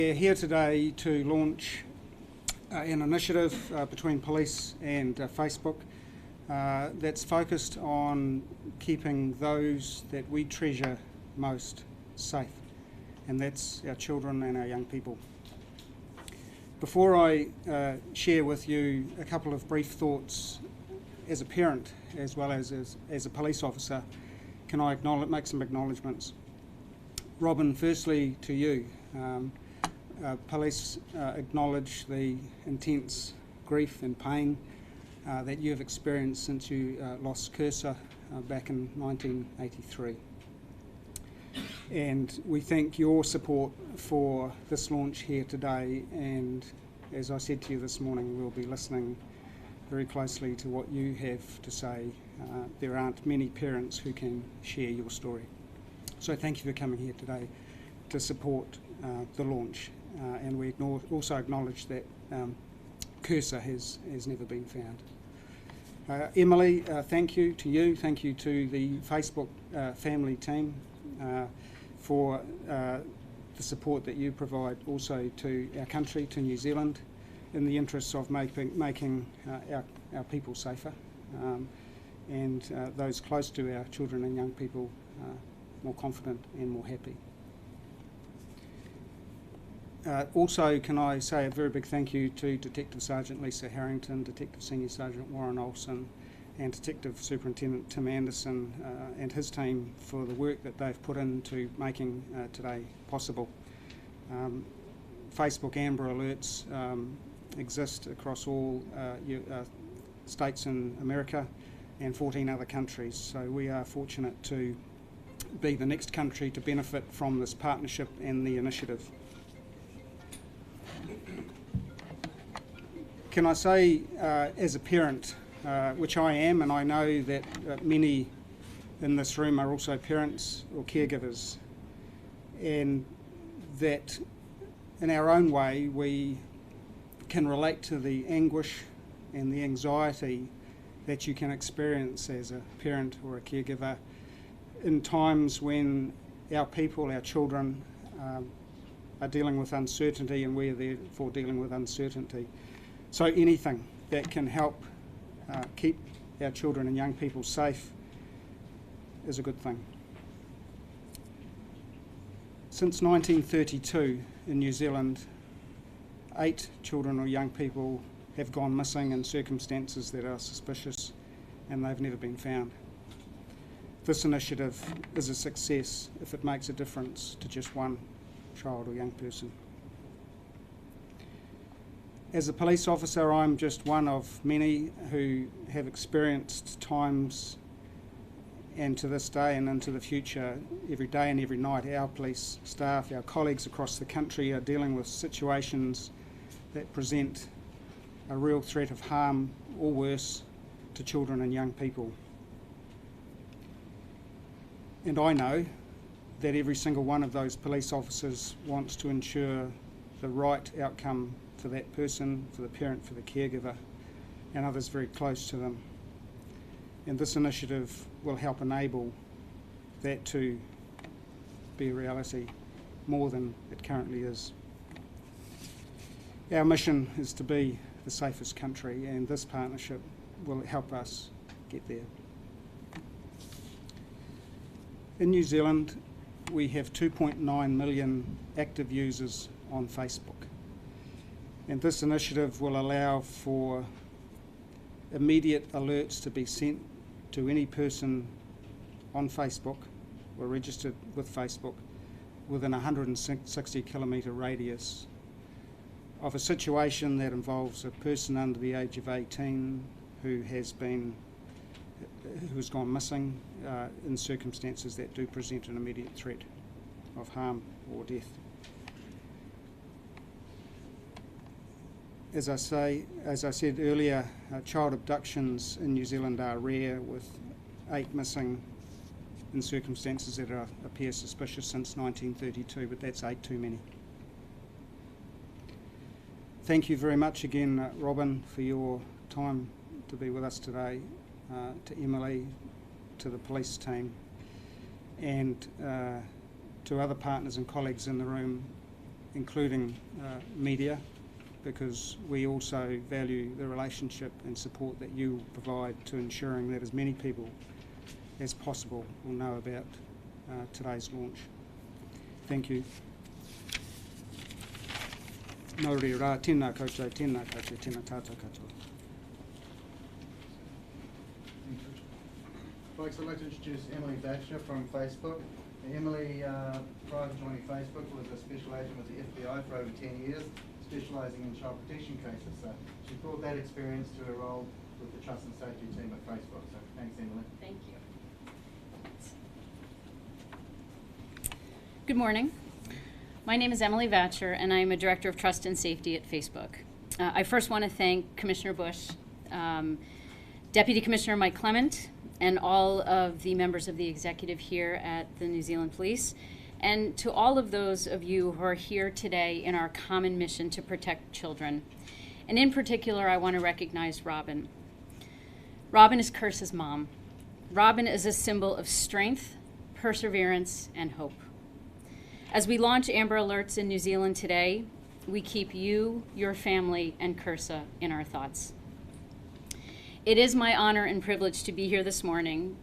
We're here today to launch an initiative between police and Facebook that's focused on keeping those that we treasure most safe, and that's our children and our young people. Before I share with you a couple of brief thoughts as a parent as well as a police officer, can I make some acknowledgements? Robin, firstly to you. Police acknowledge the intense grief and pain that you have experienced since you lost Cursor back in 1983. And we thank your support for this launch here today, and as I said to you this morning, we'll be listening very closely to what you have to say. There aren't many parents who can share your story. So thank you for coming here today to support the launch. And we also acknowledge that Cursor has never been found. Emily, thank you to you, thank you to the Facebook family team for the support that you provide also to our country, to New Zealand, in the interests of making our people safer and those close to our children and young people more confident and more happy. Also, can I say a very big thank you to Detective Sergeant Lisa Harrington, Detective Senior Sergeant Warren Olsen, and Detective Superintendent Tim Anderson and his team for the work that they've put into making today possible. Facebook Amber Alerts exist across all states in America and 14 other countries, so we are fortunate to be the next country to benefit from this partnership and the initiative. Can I say, as a parent, which I am, and I know that many in this room are also parents or caregivers, and that in our own way we can relate to the anguish and the anxiety that you can experience as a parent or a caregiver in times when our people, our children, are dealing with uncertainty, and we're therefore dealing with uncertainty. So anything that can help keep our children and young people safe is a good thing. Since 1932 in New Zealand, 8 children or young people have gone missing in circumstances that are suspicious, and they've never been found. This initiative is a success if it makes a difference to just one child or young person. As a police officer, I'm just one of many who have experienced times, and to this day and into the future, every day and every night, our police staff, our colleagues across the country are dealing with situations that present a real threat of harm or worse to children and young people. And I know that every single one of those police officers wants to ensure the right outcome for that person, for the parent, for the caregiver, and others very close to them. And this initiative will help enable that to be a reality more than it currently is. Our mission is to be the safest country, and this partnership will help us get there. In New Zealand, we have 2.9 million active users on Facebook. And this initiative will allow for immediate alerts to be sent to any person on Facebook or registered with Facebook within a 160 kilometre radius of a situation that involves a person under the age of 18 who has gone missing in circumstances that do present an immediate threat of harm or death. As I said earlier, child abductions in New Zealand are rare, with 8 missing in circumstances that appear suspicious since 1932, but that's 8 too many. Thank you very much again, Robin, for your time to be with us today, to Emily, to the police team, and to other partners and colleagues in the room including media, because we also value the relationship and support that you provide to ensuring that as many people as possible will know about today's launch. Thank you. Nō reira, tēnā koutou, tēnā koutou, tēnā tātou katoa. Folks, I'd like to introduce Emily Batcher from Facebook. Emily, prior to joining Facebook, was a special agent with the FBI for over 10 years, specialising in child protection cases. So she brought that experience to her role with the Trust and Safety team at Facebook. So thanks, Emily. Thank you. Good morning. My name is Emily Vatcher, and I am a Director of Trust and Safety at Facebook. I first want to thank Commissioner Bush, Deputy Commissioner Mike Clement, and all of the members of the executive here at the New Zealand Police, and to all of those of you who are here today in our common mission to protect children. And in particular, I want to recognize Robin. Robin is Cursa's mom. Robin is a symbol of strength, perseverance, and hope. As we launch Amber Alerts in New Zealand today, we keep you, your family, and Cursa in our thoughts. It is my honor and privilege to be here this morning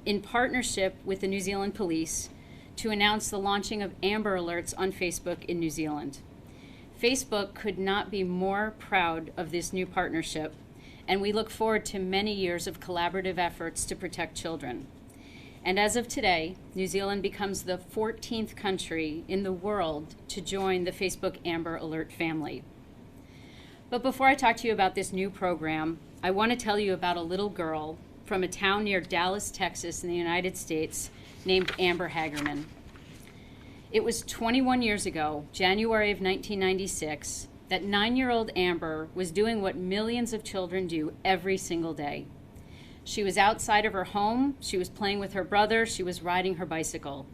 in partnership with the New Zealand Police to announce the launching of Amber Alerts on Facebook in New Zealand. Facebook could not be more proud of this new partnership, and we look forward to many years of collaborative efforts to protect children. And as of today, New Zealand becomes the 14th country in the world to join the Facebook Amber Alert family. But before I talk to you about this new program, I want to tell you about a little girl from a town near Dallas, Texas in the United States named Amber Hagerman. It was 21 years ago, January of 1996, that 9-year-old Amber was doing what millions of children do every single day. She was outside of her home, she was playing with her brother, she was riding her bicycle.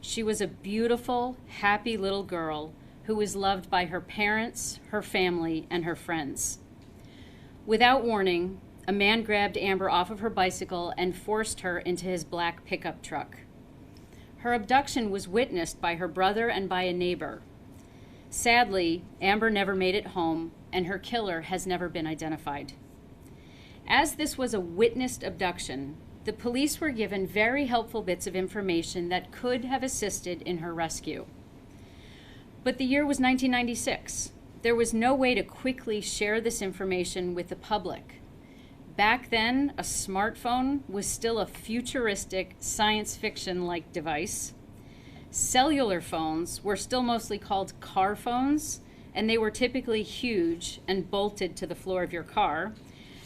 She was a beautiful, happy little girl who was loved by her parents, her family, and her friends. Without warning, a man grabbed Amber off of her bicycle and forced her into his black pickup truck. Her abduction was witnessed by her brother and by a neighbor. Sadly, Amber never made it home, and her killer has never been identified. As this was a witnessed abduction, the police were given very helpful bits of information that could have assisted in her rescue. But the year was 1996. There was no way to quickly share this information with the public. Back then, a smartphone was still a futuristic science fiction-like device. Cellular phones were still mostly called car phones, and they were typically huge and bolted to the floor of your car,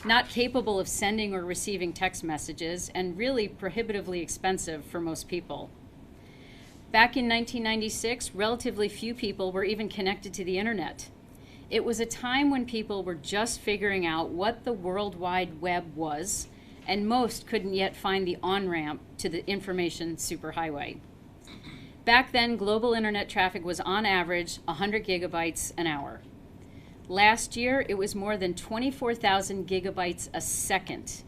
not capable of sending or receiving text messages, and really prohibitively expensive for most people. Back in 1996, relatively few people were even connected to the internet. It was a time when people were just figuring out what the World Wide Web was, and most couldn't yet find the on-ramp to the information superhighway. Back then, global internet traffic was on average 100 gigabytes an hour. Last year, it was more than 24,000 gigabytes a second.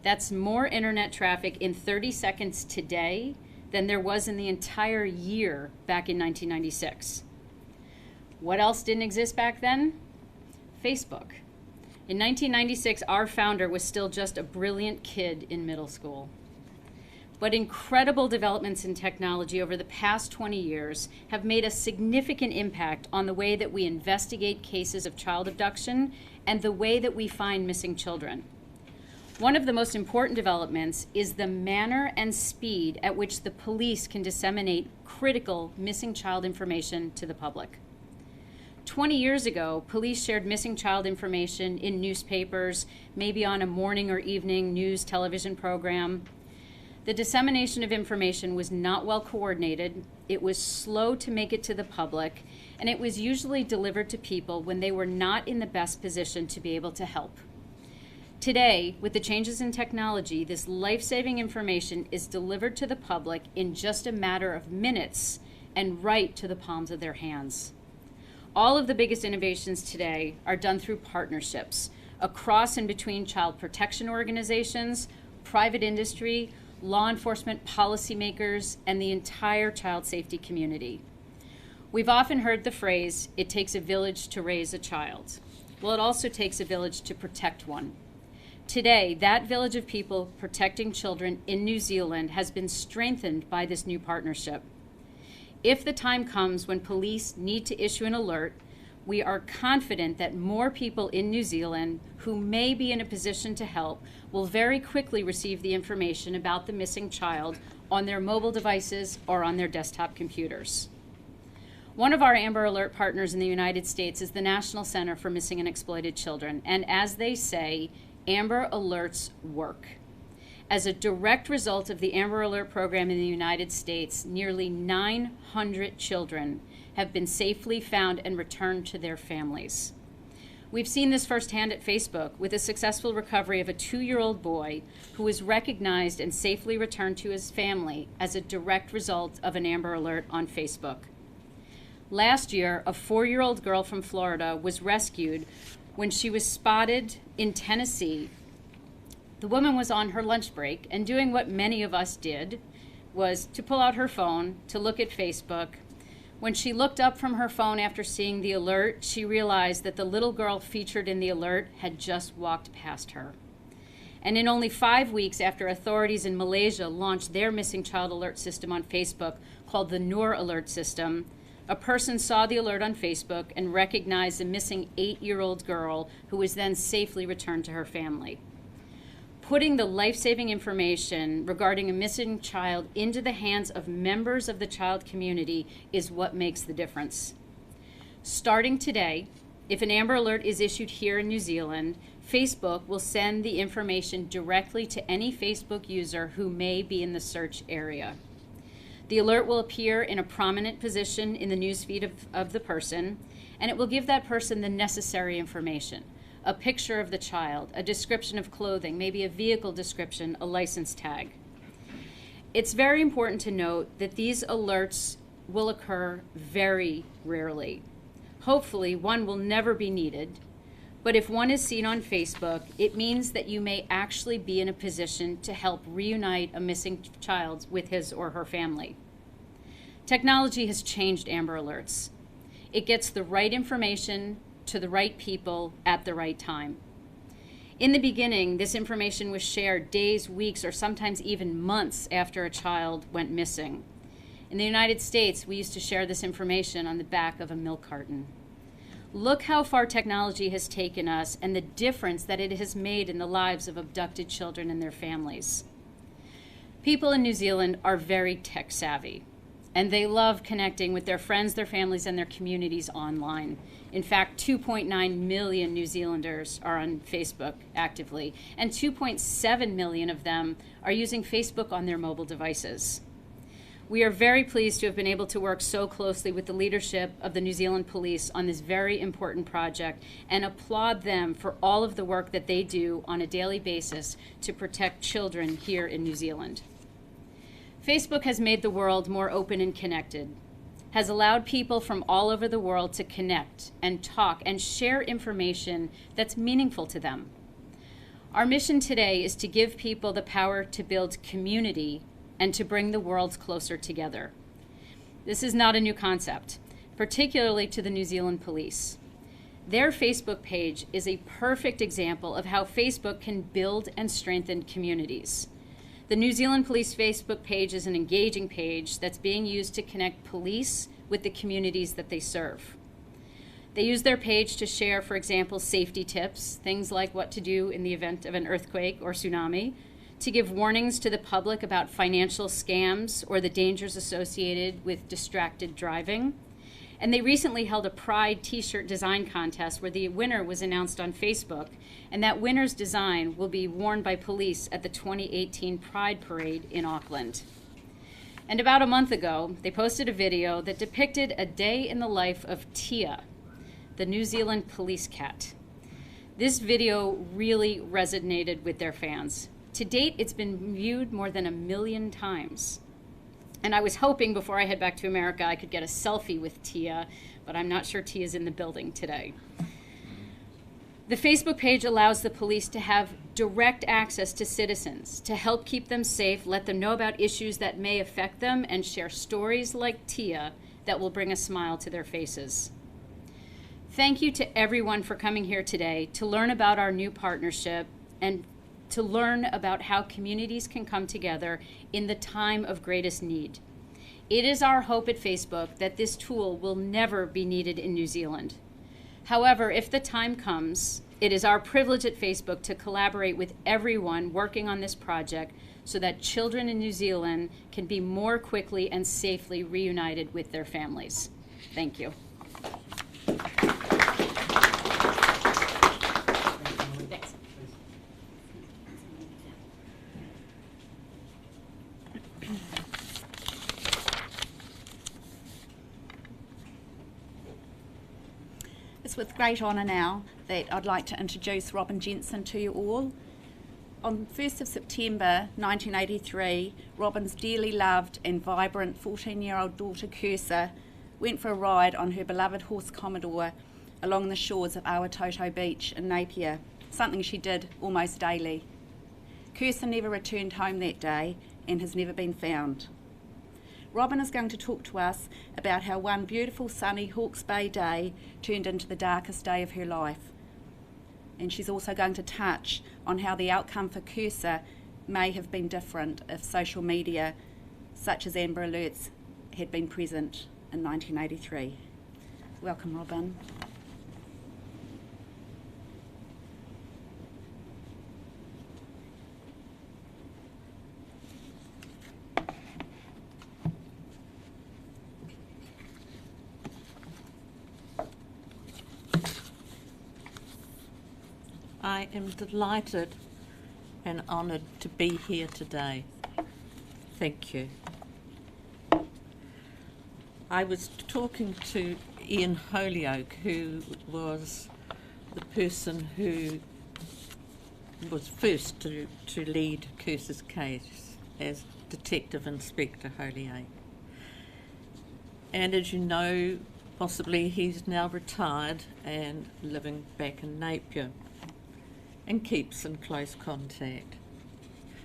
That's more internet traffic in 30 seconds today than there was in the entire year back in 1996. What else didn't exist back then? Facebook. In 1996, our founder was still just a brilliant kid in middle school. But incredible developments in technology over the past 20 years have made a significant impact on the way that we investigate cases of child abduction and the way that we find missing children. One of the most important developments is the manner and speed at which the police can disseminate critical missing child information to the public. 20 years ago, police shared missing child information in newspapers, maybe on a morning or evening news television program. The dissemination of information was not well coordinated, it was slow to make it to the public, and it was usually delivered to people when they were not in the best position to be able to help. Today, with the changes in technology, this life-saving information is delivered to the public in just a matter of minutes and right to the palms of their hands. All of the biggest innovations today are done through partnerships across and between child protection organizations, private industry, law enforcement policymakers, and the entire child safety community. We've often heard the phrase, "It takes a village to raise a child." Well, it also takes a village to protect one. Today, that village of people protecting children in New Zealand has been strengthened by this new partnership. If the time comes when police need to issue an alert, we are confident that more people in New Zealand who may be in a position to help will very quickly receive the information about the missing child on their mobile devices or on their desktop computers. One of our Amber Alert partners in the United States is the National Center for Missing and Exploited Children, and as they say, Amber Alerts work. As a direct result of the Amber Alert program in the United States, nearly 900 children have been safely found and returned to their families. We've seen this firsthand at Facebook with a successful recovery of a 2-year-old boy who was recognized and safely returned to his family as a direct result of an Amber Alert on Facebook. Last year, a 4-year-old girl from Florida was rescued when she was spotted in Tennessee. The woman was on her lunch break and doing what many of us did, was to pull out her phone to look at Facebook. When she looked up from her phone after seeing the alert, she realized that the little girl featured in the alert had just walked past her. And in only 5 weeks after authorities in Malaysia launched their missing child alert system on Facebook called the Noor Alert System, a person saw the alert on Facebook and recognized a missing 8-year-old girl who was then safely returned to her family. Putting the life-saving information regarding a missing child into the hands of members of the child community is what makes the difference. Starting today, if an Amber Alert is issued here in New Zealand, Facebook will send the information directly to any Facebook user who may be in the search area. The alert will appear in a prominent position in the newsfeed of the person, and it will give that person the necessary information. A picture of the child, a description of clothing, maybe a vehicle description, a license tag. It's very important to note that these alerts will occur very rarely. Hopefully, one will never be needed, but if one is seen on Facebook, it means that you may actually be in a position to help reunite a missing child with his or her family. Technology has changed Amber Alerts. It gets the right information to the right people at the right time. In the beginning, this information was shared days, weeks, or sometimes even months after a child went missing. In the United States, we used to share this information on the back of a milk carton. Look how far technology has taken us and the difference that it has made in the lives of abducted children and their families. People in New Zealand are very tech savvy, and they love connecting with their friends, their families, and their communities online. In fact, 2.9 million New Zealanders are on Facebook actively, and 2.7 million of them are using Facebook on their mobile devices. We are very pleased to have been able to work so closely with the leadership of the New Zealand Police on this very important project and applaud them for all of the work that they do on a daily basis to protect children here in New Zealand. Facebook has made the world more open and connected, has allowed people from all over the world to connect and talk and share information that's meaningful to them. Our mission today is to give people the power to build community and to bring the world closer together. This is not a new concept, particularly to the New Zealand Police. Their Facebook page is a perfect example of how Facebook can build and strengthen communities. The New Zealand Police Facebook page is an engaging page that's being used to connect police with the communities that they serve. They use their page to share, for example, safety tips, things like what to do in the event of an earthquake or tsunami, to give warnings to the public about financial scams or the dangers associated with distracted driving. And they recently held a Pride t-shirt design contest where the winner was announced on Facebook, and that winner's design will be worn by police at the 2018 Pride Parade in Auckland. And about a month ago, they posted a video that depicted a day in the life of Tia, the New Zealand police cat. This video really resonated with their fans. To date, it's been viewed more than 1 million times. And I was hoping before I head back to America I could get a selfie with Tia, but I'm not sure Tia's in the building today. The Facebook page allows the police to have direct access to citizens, to help keep them safe, let them know about issues that may affect them, and share stories like Tia that will bring a smile to their faces. Thank you to everyone for coming here today to learn about our new partnership and to learn about how communities can come together in the time of greatest need. It is our hope at Facebook that this tool will never be needed in New Zealand. However, if the time comes, it is our privilege at Facebook to collaborate with everyone working on this project so that children in New Zealand can be more quickly and safely reunited with their families. Thank you. Thanks. It's with great honour now that I'd like to introduce Robin Jensen to you all. On 1st of September 1983, Robin's dearly loved and vibrant 14-year-old daughter Cursor went for a ride on her beloved horse Commodore along the shores of Awatoto Beach in Napier, something she did almost daily. Cursor never returned home that day and has never been found. Robin is going to talk to us about how one beautiful sunny Hawke's Bay day turned into the darkest day of her life. And she's also going to touch on how the outcome for Cursor may have been different if social media, such as Amber Alerts, had been present in 1983. Welcome, Robin. I am delighted and honoured to be here today. Thank you. I was talking to Ian Holyoake, who was the person who was first to lead Cursor's case as Detective Inspector Holyoake. And as you know, possibly he's now retired and living back in Napier, and keeps in close contact.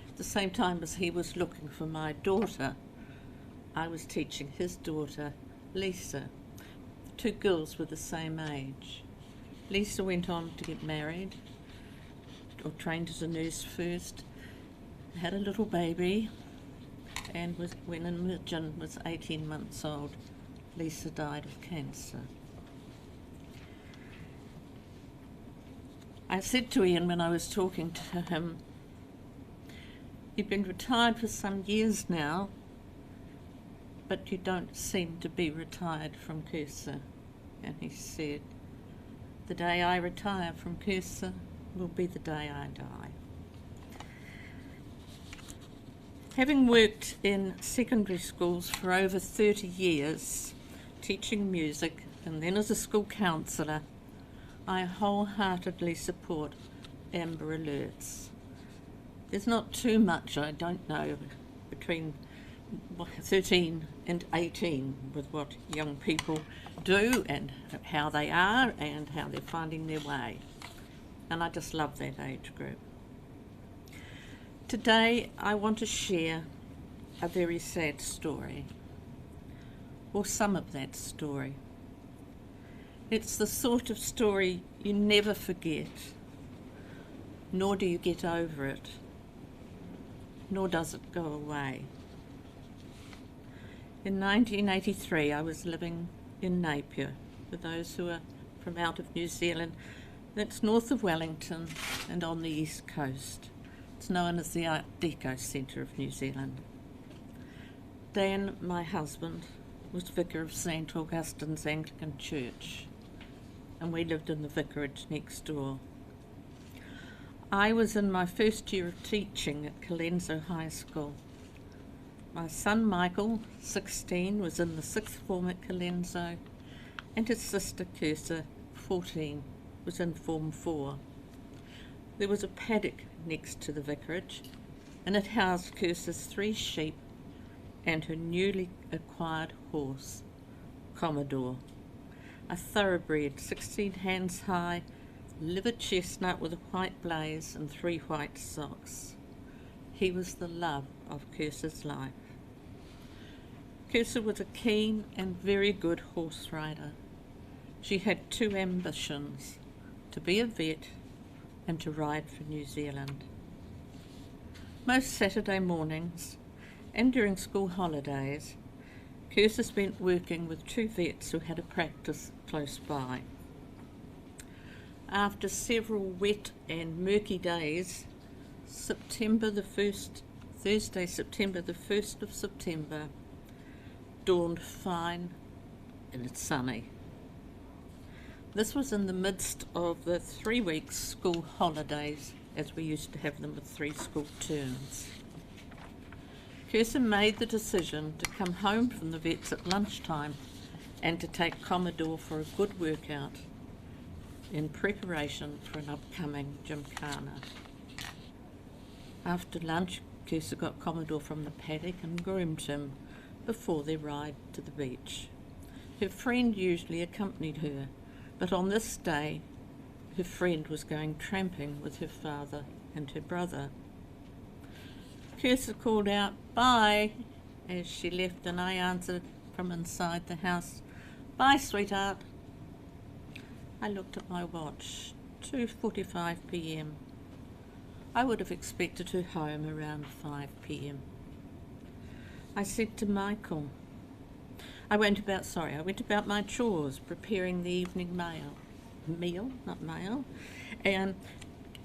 At the same time as he was looking for my daughter, I was teaching his daughter, Lisa. Two girls were the same age. Lisa went on to get married, or trained as a nurse first, had a little baby, and when Imogen was 18 months old, Lisa died of cancer. I said to Ian when I was talking to him, "You've been retired for some years now, but you don't seem to be retired from Cursor." And he said, "The day I retire from Cursor will be the day I die." Having worked in secondary schools for over 30 years, teaching music and then as a school counsellor, I wholeheartedly support Amber Alerts. There's not too much I don't know between 13 and 18 with what young people do and how they are and how they're finding their way. And I just love that age group. Today I want to share a very sad story, or some of that story. It's the sort of story you never forget, nor do you get over it, nor does it go away. In 1983, I was living in Napier. For those who are from out of New Zealand, that's north of Wellington and on the east coast. It's known as the Art Deco Centre of New Zealand. Dan, my husband, was vicar of St Augustine's Anglican Church, and we lived in the vicarage next door. I was in my first year of teaching at Colenso High School. My son Michael, 16, was in the sixth form at Colenso, and his sister Cursor, 14, was in Form 4. There was a paddock next to the vicarage, and it housed Cursor's 3 sheep and her newly acquired horse, Commodore, a thoroughbred 16 hands high, liver chestnut with a white blaze and 3 white socks. He was the love of Cursor's life. Cursor was a keen and very good horse rider. She had two ambitions, to be a vet and to ride for New Zealand. Most Saturday mornings and during school holidays, Cursor spent working with two vets who had a practice close by. After several wet and murky days, Thursday, September the 1st of September, dawned fine and sunny. This was in the midst of the 3 weeks school holidays, as we used to have them with 3 school terms. Cursor made the decision to come home from the vets at lunchtime and to take Commodore for a good workout in preparation for an upcoming gymkhana. After lunch, Cursor got Commodore from the paddock and groomed him before their ride to the beach. Her friend usually accompanied her, but on this day, her friend was going tramping with her father and her brother. Cursor called out, "Bye," as she left, and I answered from inside the house, "Bye, sweetheart." I looked at my watch, 2:45 p.m. I would have expected her home around 5 p.m. I said to Michael, I went about my chores, preparing the evening meal,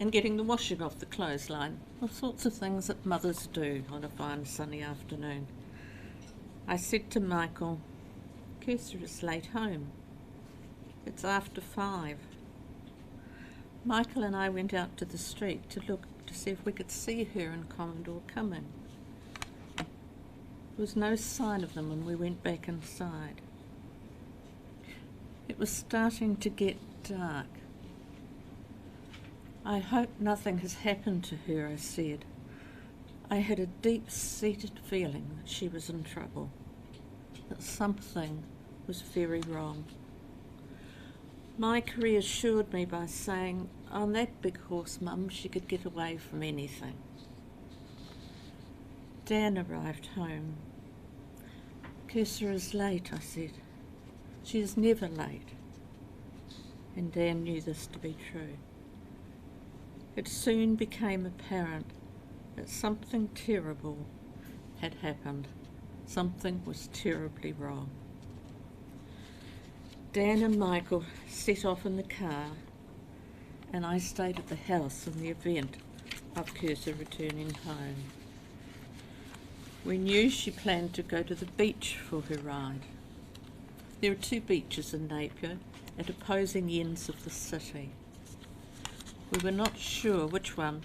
and getting the washing off the clothesline, all sorts of things that mothers do on a fine sunny afternoon. I said to Michael, "Cursor is late home. It's after 5. Michael and I went out to the street to look to see if we could see her and Commodore coming. There was no sign of them when we went back inside. It was starting to get dark. "I hope nothing has happened to her," I said. I had a deep-seated feeling that she was in trouble, that something was very wrong. Mike reassured me by saying, "On that big horse, Mum, she could get away from anything." Dan arrived home. "Cursor is late," I said. "She is never late." And Dan knew this to be true. It soon became apparent that something terrible had happened. Something was terribly wrong. Dan and Michael set off in the car, and I stayed at the house in the event of Cursor returning home. We knew she planned to go to the beach for her ride. There are 2 beaches in Napier at opposing ends of the city. We were not sure which one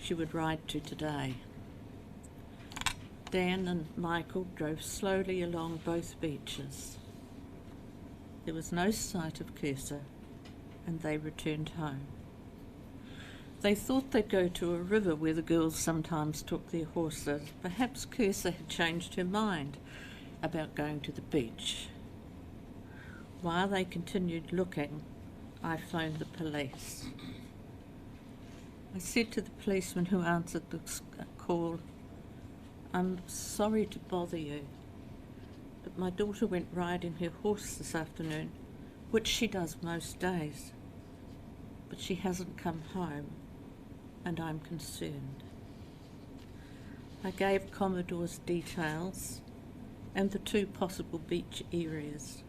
she would ride to today. Dan and Michael drove slowly along both beaches. There was no sight of Cursor, and they returned home. They thought they'd go to a river where the girls sometimes took their horses. Perhaps Cursor had changed her mind about going to the beach. While they continued looking, I phoned the police. I said to the policeman who answered the call, "I'm sorry to bother you, but my daughter went riding her horse this afternoon, which she does most days, but she hasn't come home, and I'm concerned." I gave Commodore's details and the 2 possible beach areas.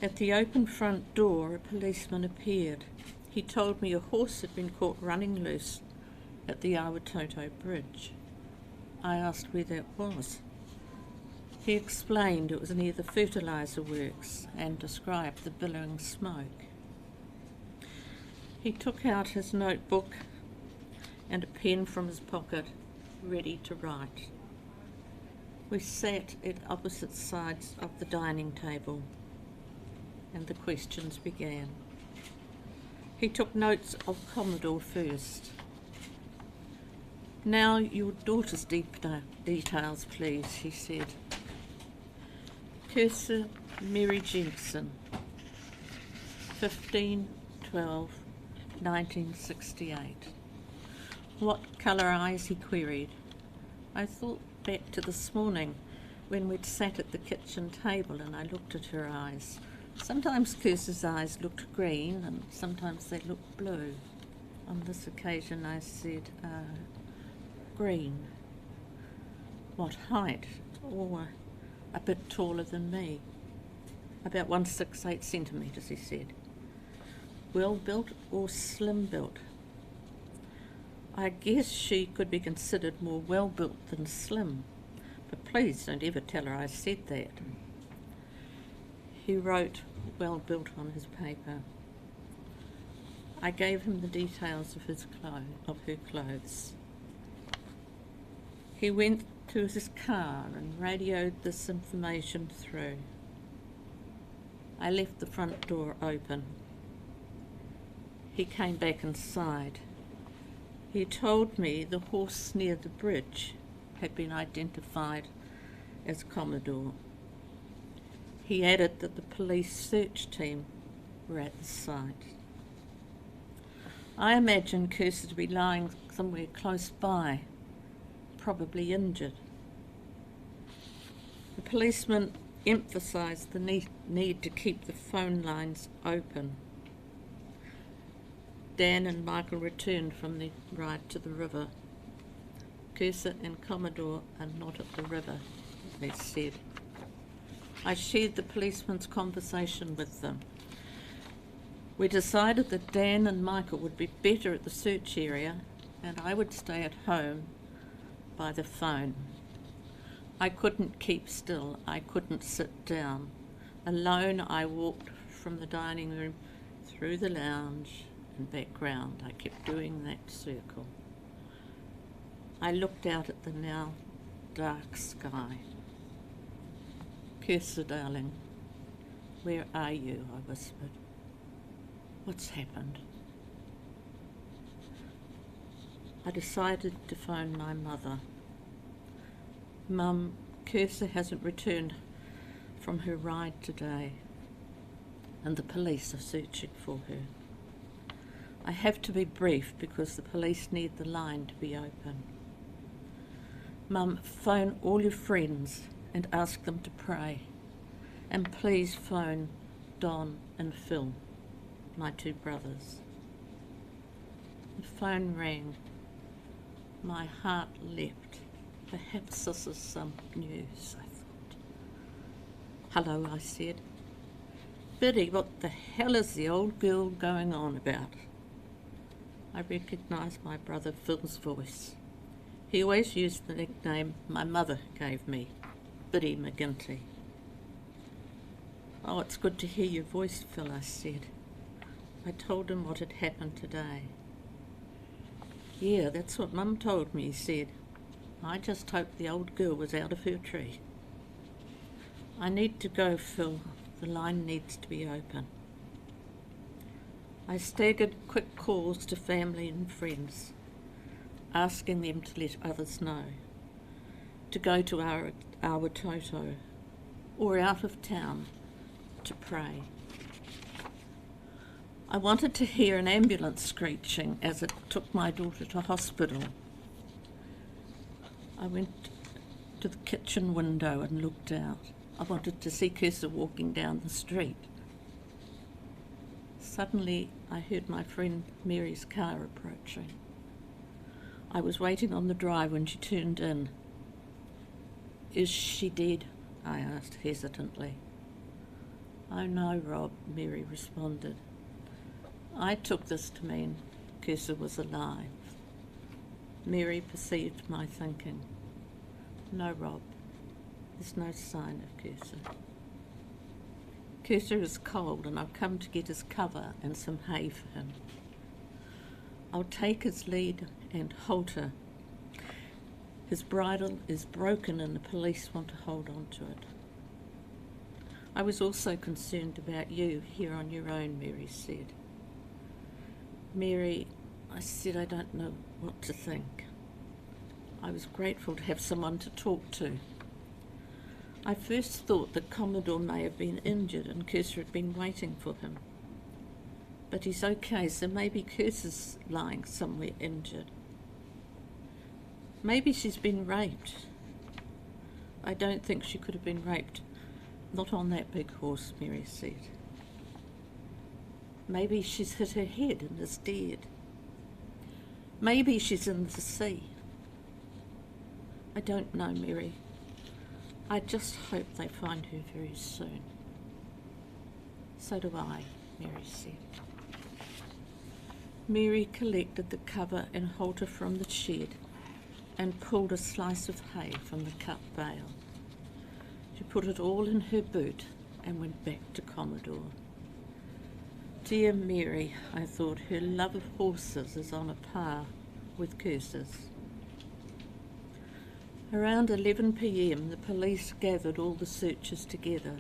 At the open front door, a policeman appeared. He told me a horse had been caught running loose at the Awatoto Bridge. I asked where that was. He explained it was near the fertiliser works and described the billowing smoke. He took out his notebook and a pen from his pocket, ready to write. We sat at opposite sides of the dining table, and the questions began. He took notes of Commodore first. "Now your daughter's details, please," he said. Cursor Mary Jensen, 15/12/1968. "What colour eyes?" he queried. I thought back to this morning when we'd sat at the kitchen table and I looked at her eyes. Sometimes Kirsty's eyes looked green and sometimes they looked blue. On this occasion I said, green. What height? Or a bit taller than me. About 168 centimetres, he said. Well built or slim built? I guess she could be considered more well built than slim, but please don't ever tell her I said that. He wrote well built on his paper. I gave him the details of her clothes. He went to his car and radioed this information through. I left the front door open. He came back inside. He told me the horse near the bridge had been identified as Commodore. He added that the police search team were at the site. I imagine Kirsty to be lying somewhere close by, probably injured. The policeman emphasised the need to keep the phone lines open. Dan and Michael returned from the ride to the river. Kirsty and Commodore are not at the river, they said. I shared the policeman's conversation with them. We decided that Dan and Michael would be better at the search area and I would stay at home by the phone. I couldn't keep still, I couldn't sit down. Alone I walked from the dining room through the lounge and back round. I kept doing that circle. I looked out at the now dark sky. Kirsty, darling, where are you? I whispered. What's happened? I decided to phone my mother. Mum, Kirsty hasn't returned from her ride today, and the police are searching for her. I have to be brief because the police need the line to be open. Mum, phone all your friends and ask them to pray. And please phone Don and Phil, my two brothers. The phone rang. My heart leapt. Perhaps this is some news, I thought. Hello, I said. Biddy, what the hell is the old girl going on about? I recognised my brother Phil's voice. He always used the nickname my mother gave me, Biddy McGinty. Oh, it's good to hear your voice, Phil, I said. I told him what had happened today. Yeah, that's what Mum told me, he said. I just hoped the old girl was out of her tree. I need to go, Phil. The line needs to be open. I staggered quick calls to family and friends, asking them to let others know, to go to our Toto or out of town to pray. I wanted to hear an ambulance screeching as it took my daughter to hospital. I went to the kitchen window and looked out. I wanted to see Kirsty walking down the street. Suddenly, I heard my friend Mary's car approaching. I was waiting on the drive when she turned in. Is she dead? I asked hesitantly. Oh no, Rob, Mary responded. I took this to mean Kirsty was alive. Mary perceived my thinking. No, Rob, there's no sign of Kirsty. Kirsty is cold and I've come to get his cover and some hay for him. I'll take his lead and halter. His bridle is broken and the police want to hold on to it. I was also concerned about you here on your own, Mary said. Mary, I said, I don't know what to think. I was grateful to have someone to talk to. I first thought that Commodore may have been injured and Kirsty had been waiting for him. But he's okay, so maybe Kirsty's lying somewhere injured. Maybe she's been raped. I don't think she could have been raped. Not on that big horse, Mary said. Maybe she's hit her head and is dead. Maybe she's in the sea. I don't know, Mary. I just hope they find her very soon. So do I, Mary said. Mary collected the cover and halter from the shed and pulled a slice of hay from the cut bale. She put it all in her boot and went back to Commodore. Dear Mary, I thought, her love of horses is on a par with curses. Around 11 p.m, the police gathered all the searchers together.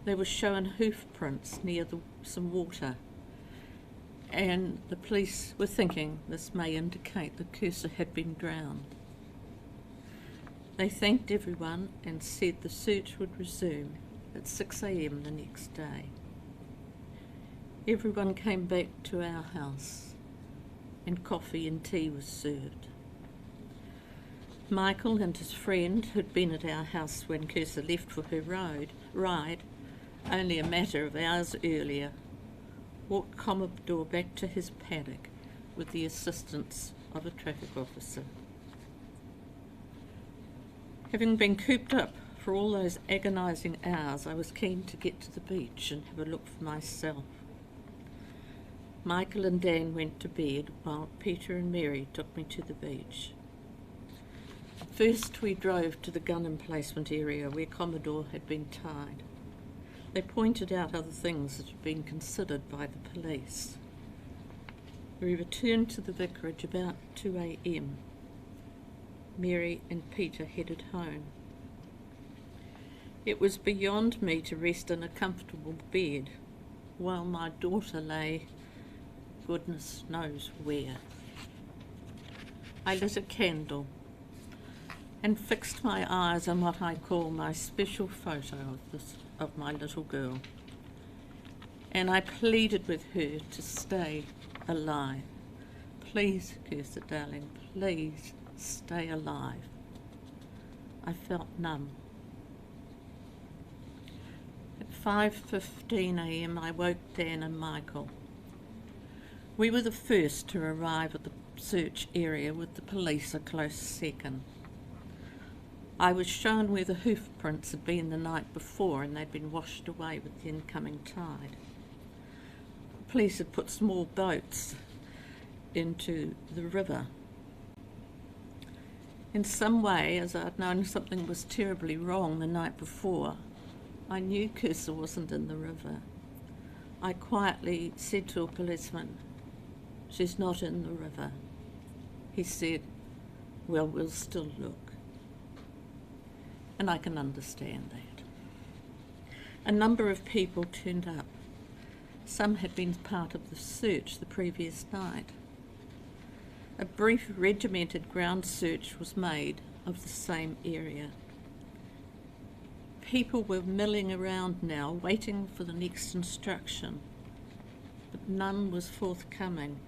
They were shown hoof prints near some water, and the police were thinking this may indicate the cursor had been drowned. They thanked everyone and said the search would resume at 6 a.m. the next day. Everyone came back to our house, and coffee and tea was served. Michael and his friend, who'd been at our house when Cursor left for her ride, only a matter of hours earlier, walked Commodore back to his paddock with the assistance of a traffic officer. Having been cooped up for all those agonising hours, I was keen to get to the beach and have a look for myself. Michael and Dan went to bed while Peter and Mary took me to the beach. First we drove to the gun emplacement area where Commodore had been tied. They pointed out other things that had been considered by the police. We returned to the vicarage about 2 a.m. Mary and Peter headed home. It was beyond me to rest in a comfortable bed while my daughter lay goodness knows where. I lit a candle and fixed my eyes on what I call my special photo of my little girl, and I pleaded with her to stay alive. Please, Cursor darling, please stay alive. I felt numb. At 5:15 a.m. I woke Dan and Michael. We were the first to arrive at the search area, with the police a close second. I was shown where the hoof prints had been the night before, and they'd been washed away with the incoming tide. The police had put small boats into the river. In some way, as I'd known something was terribly wrong the night before, I knew Cursor wasn't in the river. I quietly said to a policeman, "She's not in the river." He said, "Well, we'll still look." And I can understand that. A number of people turned up. Some had been part of the search the previous night. A brief regimented ground search was made of the same area. People were milling around now, waiting for the next instruction, but none was forthcoming.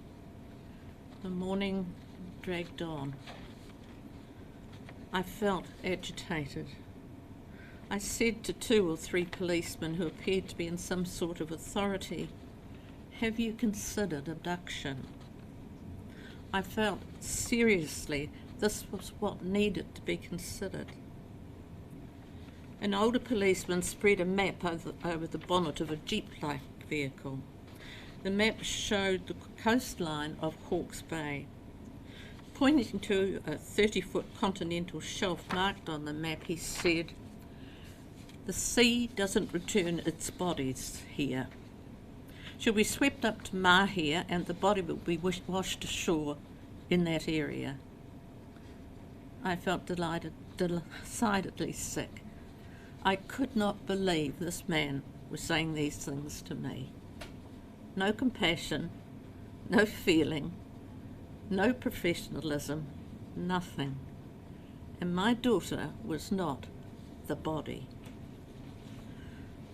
The morning dragged on. I felt agitated. I said to 2 or 3 policemen who appeared to be in some sort of authority, "Have you considered abduction?" I felt seriously this was what needed to be considered. An older policeman spread a map over the bonnet of a jeep-like vehicle. The map showed the coastline of Hawke's Bay. Pointing to a 30-foot continental shelf marked on the map, he said, "The sea doesn't return its bodies here. She'll be swept up to Mahia and the body will be washed ashore in that area." I felt decidedly sick. I could not believe this man was saying these things to me. No compassion, no feeling, no professionalism, nothing. And my daughter was not the body.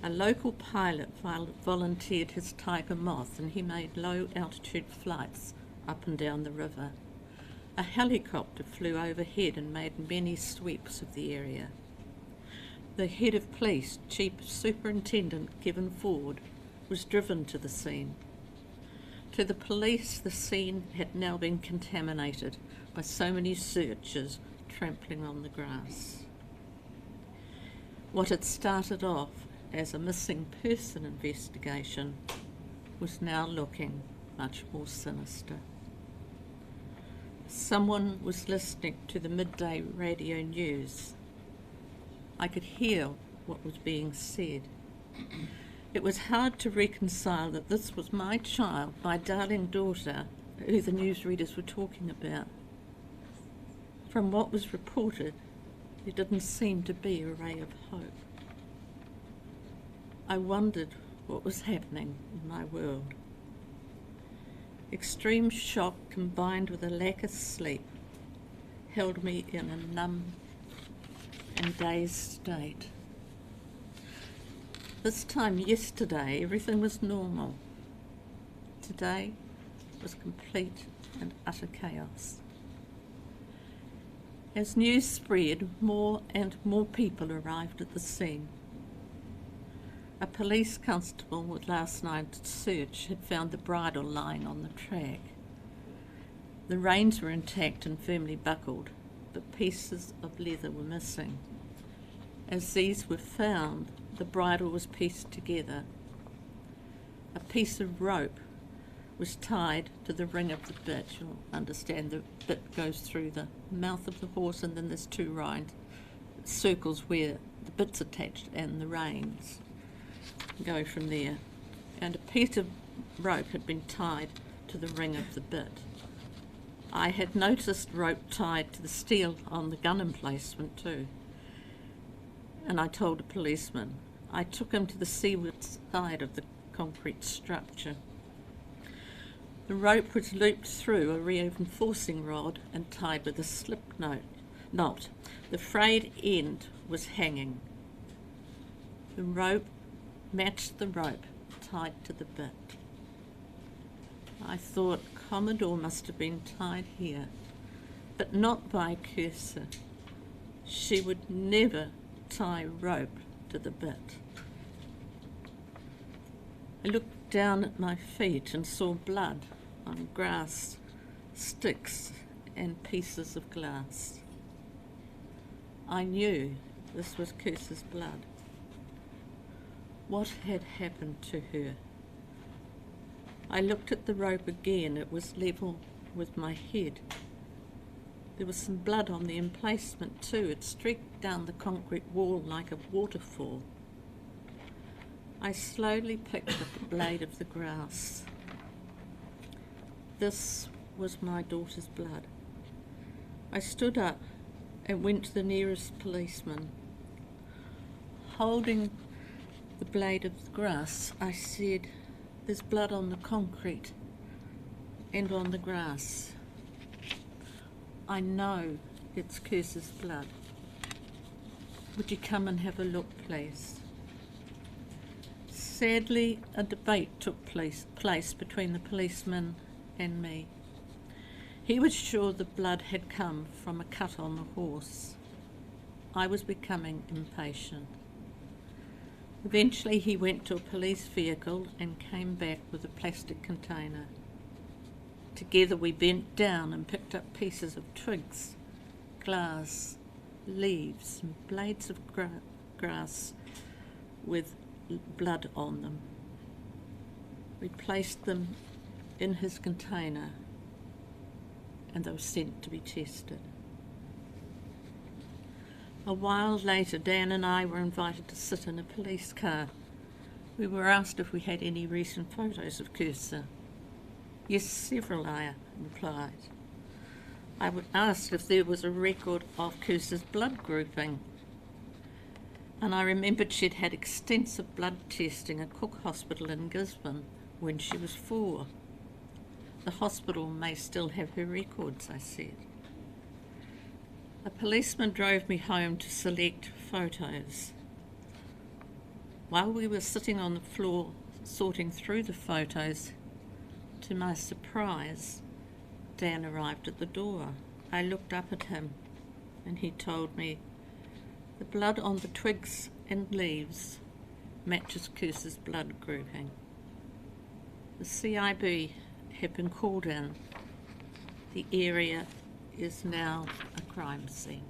A local pilot volunteered his Tiger Moth, and he made low altitude flights up and down the river. A helicopter flew overhead and made many sweeps of the area. The head of police, Chief Superintendent Kevin Ford, was driven to the scene. To the police, the scene had now been contaminated by so many searchers trampling on the grass. What had started off as a missing person investigation was now looking much more sinister. Someone was listening to the midday radio news. I could hear what was being said. It was hard to reconcile that this was my child, my darling daughter, who the newsreaders were talking about. From what was reported, there didn't seem to be a ray of hope. I wondered what was happening in my world. Extreme shock combined with a lack of sleep held me in a numb and dazed state. This time yesterday, everything was normal. Today was complete and utter chaos. As news spread, more and more people arrived at the scene. A police constable with last night's search had found the bridle lying on the track. The reins were intact and firmly buckled, but pieces of leather were missing. As these were found, the bridle was pieced together. A piece of rope was tied to the ring of the bit. You'll understand the bit goes through the mouth of the horse, and then there's two round circles where the bit's attached and the reins go from there. And a piece of rope had been tied to the ring of the bit. I had noticed rope tied to the steel on the gun emplacement too. And I told a policeman. I took him to the seaward side of the concrete structure. The rope was looped through a reinforcing rod and tied with a slip knot. The frayed end was hanging. The rope matched the rope tied to the bit. I thought Commodore must have been tied here, but not by Cursor. She would never tie rope to the bit. I looked down at my feet and saw blood on grass, sticks and pieces of glass. I knew this was Cursor's blood. What had happened to her? I looked at the rope again. It was level with my head. There was some blood on the emplacement too. It streaked down the concrete wall like a waterfall. I slowly picked up a blade of the grass. This was my daughter's blood. I stood up and went to the nearest policeman. Holding the blade of the grass, I said, "There's blood on the concrete and on the grass. I know it's Cursor's blood. Would you come and have a look, please?" Sadly, a debate took place between the policeman and me. He was sure the blood had come from a cut on the horse. I was becoming impatient. Eventually he went to a police vehicle and came back with a plastic container. Together we bent down and picked up pieces of twigs, glass, leaves and blades of grass with blood on them. We placed them in his container and they were sent to be tested. A while later, Dan and I were invited to sit in a police car. We were asked if we had any recent photos of Cursor. Yes, several, I replied. I was asked if there was a record of Cursor's blood grouping. And I remembered she'd had extensive blood testing at Cook Hospital in Gisborne when she was 4. The hospital may still have her records, I said. A policeman drove me home to select photos. While we were sitting on the floor sorting through the photos, to my surprise, Dan arrived at the door. I looked up at him, and he told me, "The blood on the twigs and leaves matches Curse's blood grouping. The CIB have been called in. The area is now a crime scene."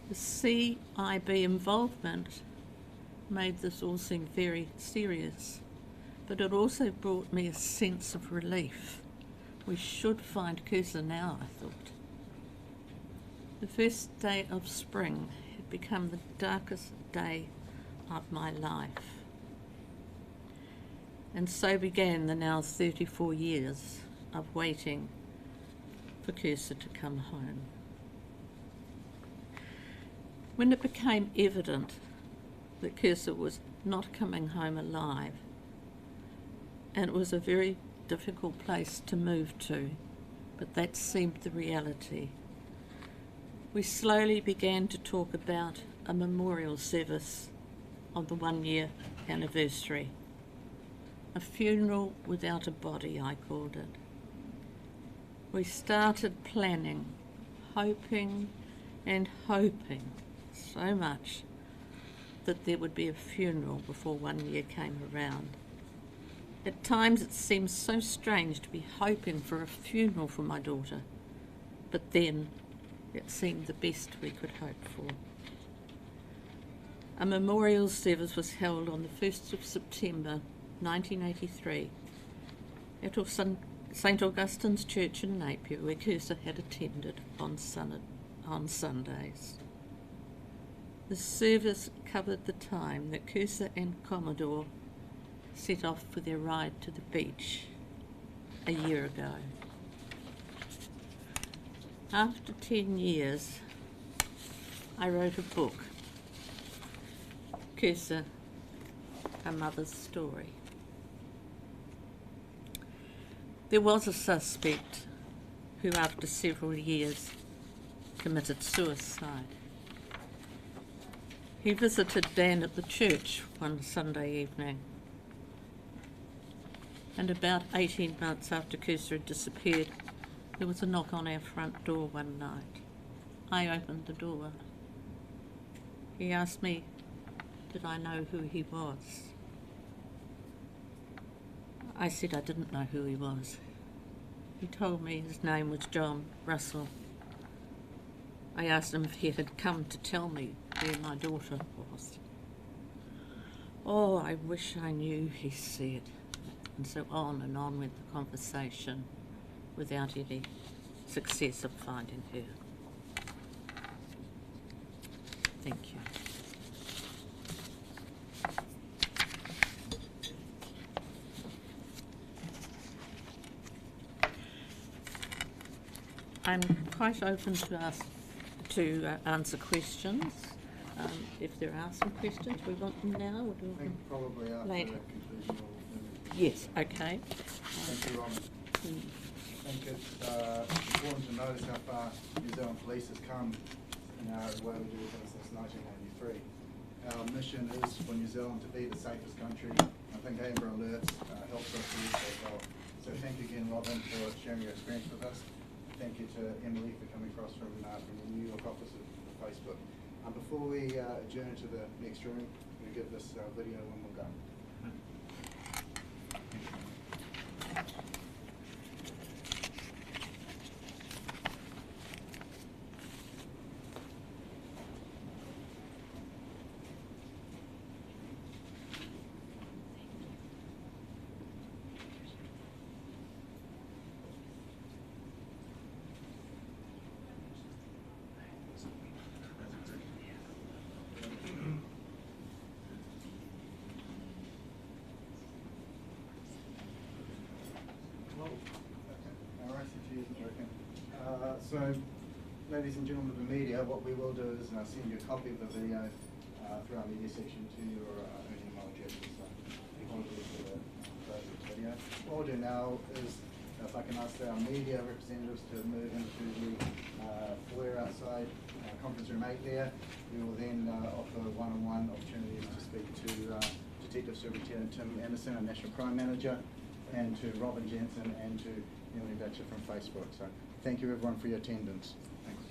The CIB involvement made this all seem very serious, but it also brought me a sense of relief. We should find Curse now, I thought. The first day of spring had become the darkest day of my life. And so began the now 34 years of waiting for Cursor to come home. When it became evident that Cursor was not coming home alive, and it was a very difficult place to move to, but that seemed the reality, we slowly began to talk about a memorial service on the 1-year anniversary. A funeral without a body, I called it. We started planning, hoping and hoping so much that there would be a funeral before 1 year came around. At times it seemed so strange to be hoping for a funeral for my daughter, but then it seemed the best we could hope for. A memorial service was held on the 1st of September 1983 at St Augustine's Church in Napier, where Cursor had attended on Sundays. The service covered the time that Cursor and Commodore set off for their ride to the beach a year ago. After 10 years, I wrote a book, Cursor, A Mother's Story. There was a suspect who, after several years, committed suicide. He visited Dan at the church one Sunday evening, and about 18 months after Cursor had disappeared, there was a knock on our front door one night. I opened the door. He asked me, did I know who he was? I said I didn't know who he was. He told me his name was John Russell. I asked him if he had come to tell me where my daughter was. "Oh, I wish I knew," he said. And so on and on went the conversation without any success of finding her. Thank you. I'm quite open to answer questions. If there are some questions, we want them now or do we I think probably after later? the conclusion of the Yes, okay. Thank you, Robin. I think it's important to notice how far New Zealand Police has come in our way we do things since 1983. Our mission is for New Zealand to be the safest country. I think Amber Alerts helps us to do so well. So thank you again, Robin, for sharing your experience with us. Thank you to Emily for coming across from the New York office of Facebook. Before we adjourn to the next room, I'm going to give this video one more go. So, ladies and gentlemen of the media, what we will do is send you a copy of the video through our media section to your own email address. So, apologies for the video. What we'll do now is, if I can ask our media representatives to move into the foyer outside conference room 8 there. We will then offer one-on-one opportunities to speak to Detective Superintendent Tim Anderson, our National Crime Manager, and to Robin Jensen and to Emily Batcher from Facebook. So thank you everyone for your attendance. Thanks.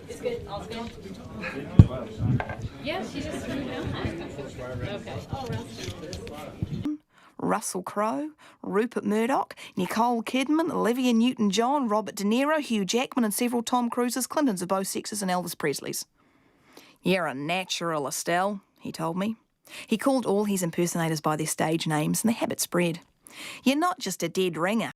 It's good. All's good. Yeah, she just threw down. Okay. Oh, Russell Crowe, Rupert Murdoch, Nicole Kidman, Olivia Newton-John, Robert De Niro, Hugh Jackman and several Tom Cruises, Clintons of both sexes and Elvis Presley's. "You're a natural, Estelle," he told me. He called all his impersonators by their stage names and the habit spread. "You're not just a dead ringer.